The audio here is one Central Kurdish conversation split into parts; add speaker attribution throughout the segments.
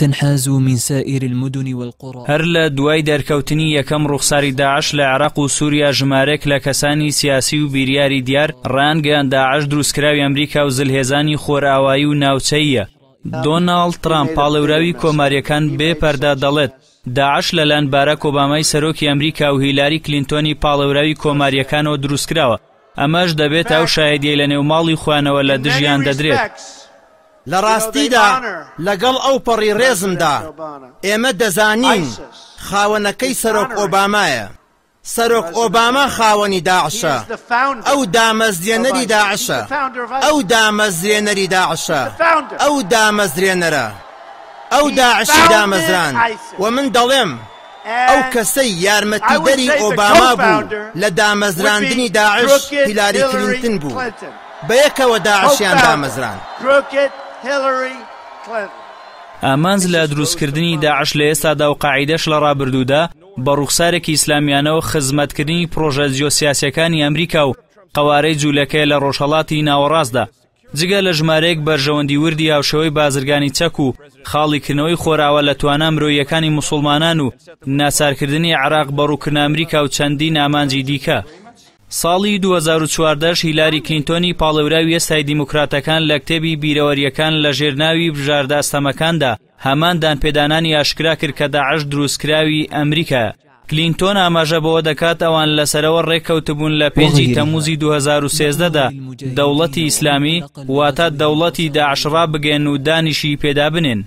Speaker 1: وتنحاز من سائر المدن والقرى.
Speaker 2: هەر لە دوای دەرکەوتنی یەکەم ڕوخساری داعش لە عێراق و سووریا ژمارەیەک لە کەسانی سیاسی و بیریاری دیار ڕانگەیان داعش دروستکراوی ئەمریکا و زلهێزانی خۆرئاوایی و ناوچەییە. دۆناڵد ترامپ پاڵێوراوی کۆماریەکان بێپەردە دەڵێت داعش لەلایەن باراک ئۆبامای سەرۆکی ئەمریکا و هیلاری کلینتۆنی پاڵێوراوی کۆماریەکانەوە دروستکراوە. ئەمەش دەبێت ئەو شایەدیەی لە نێوماڵی خوانەوە لە دژیان دەدرێت.
Speaker 3: لە ڕاستیدا لەگەڵ ئەو پەڕی ڕێزمدا ئێمە دەزانین خاوەنەکەی سەرۆک ئۆبامایە. سەرۆک ئۆباما خاوەنی داعشە، ئەو دامەزرێنەری داعشە، ئەو دامەزرێنەری داعشە، ئەو دامەزرێنەرە، ئەو داعشی دامەزران. و من دەڵێم ئەو کەسەی یارمەتیدەری ئۆباما بوو لە دامەزراندنی داعش هیلاری کلینتن بوو، بەیەکەوە داعشیان دامەزران.
Speaker 2: ئامانج لە دروستکردنی داعش لە ئێستادا و قاعیدەش لە ڕابردوودا بە ڕوخسارێکی ئیسلامیانەوە خزمەتکردنی پرۆژە جیۆسیاسیەکانی ئەمریکا و قەوارەی جوولەکەی لە ڕۆژهەڵاتی ناوەڕاستدا، جگە لە ژمارەیەک بەرژەوەندی وردی هاوشەوەی بازرگانی چەک و خاڵیکردنەوەی خۆراوە لە توانە مرۆییەکانی موسڵمانان و ناچارکردنی عێراق بەڕووکردنە ئەمریکا و چەندین ئامانجی دیکە. ساڵی 2014 هیلاری کلینتۆنی پاڵێوراوی ئێستای دیموکراتەکان لە کتێبی بیرەوەریەکان لە ژێرناوی بژاردەستەمەکاندا هەمان دانپێدانانی ئاشکرا کرد کە داعش دروستکراوی ئەمریکا. کلینتۆن ئاماژە بەوە دەکات ئەوان لەسەرەوە ڕێککەوتبوون لە 5 تەموزی 2013دا دەوڵەتی ئیسلامی واتە دەوڵەتی داعش ڕابگەن و دانیشی پێدا بنێن.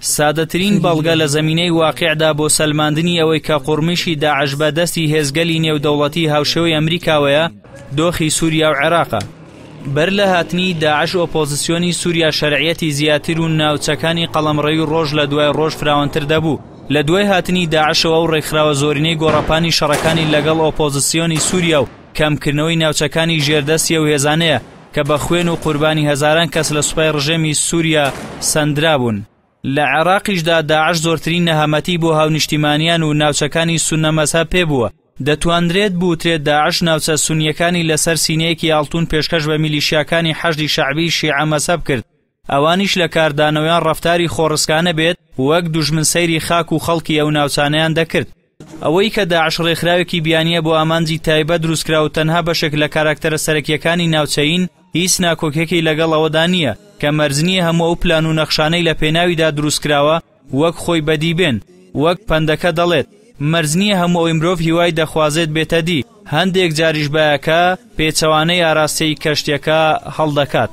Speaker 2: سادەترین بەڵگە لە زەمینەی واقعدا بۆ سەلماندنی ئەوەی کە قورمیشی داعش بەدەستی هێزگەلی نێودەوڵەتی هاوشەوەی ئەمریکاوەیە دۆخی سووریا و عێراقە. بەر لە هاتنی داعش ئۆپۆزیسیۆنی سووریا شەرعیەتی زیاتر و ناوچەکانی قەڵەمڕەوی ڕۆژ لە دوای ڕۆژ فراوانتر دەبوو. لە دوای هاتنی داعشەوە و ڕێکخراوە زۆرینەی گۆڕەپانی شەڕەکانی لەگەڵ ئۆپۆزیسیۆنی سووریا و کەمکردنەوەی ناوچەکانی ژێردەستیە و هێزانەیە کە بە خوێن و قوربانی هەزاران کەس لە سوپای ڕژێمی سووریا سەندرابوون. لە عێراقیشدا داعش زۆرترین نەهامەتی بۆ هاونیشتیمانیان و ناوچەکانی سونە مەزهەب پێبووە. دەتوانرێت بوترێت داعش ناوچە سونیەکانی لەسەر سینەیەکی ئاڵتون پێشکەش بە میلیشیاکانی حەشدی شەعبی شیعە مەزهەب کرد. ئەوانیش لە کاردانەوەیان ڕەفتاری خۆڕسکانە بێت وەک دوژمن سەیری خاک و خەڵکی ئەو ناوچانەیان دەکرد. ئەوەی کە داعش ڕێکخراوێکی بیانیە بۆ ئامانجی تایبەت دروستکرا و تەنها بەشێک لە کاراکتەرە سەرەکیەکانی ناوچەین هیچ ناکۆکێکی لەگەڵ ئەوەدا نییە کە مەرجنیە هەموو ئەو پلان و نەخشانەی لە پێناویدا دروستکراوە وەک خۆی بەدی بێن. وەک پەندەکە دەڵێت مەرجنیە هەموو ئەوی مرۆڤ هیوای دەخوازێت بێتە دی، هەندێک جاریش بایەکە پێچەوانەی ئاراستەی کەشتیەکە هەڵدەکات.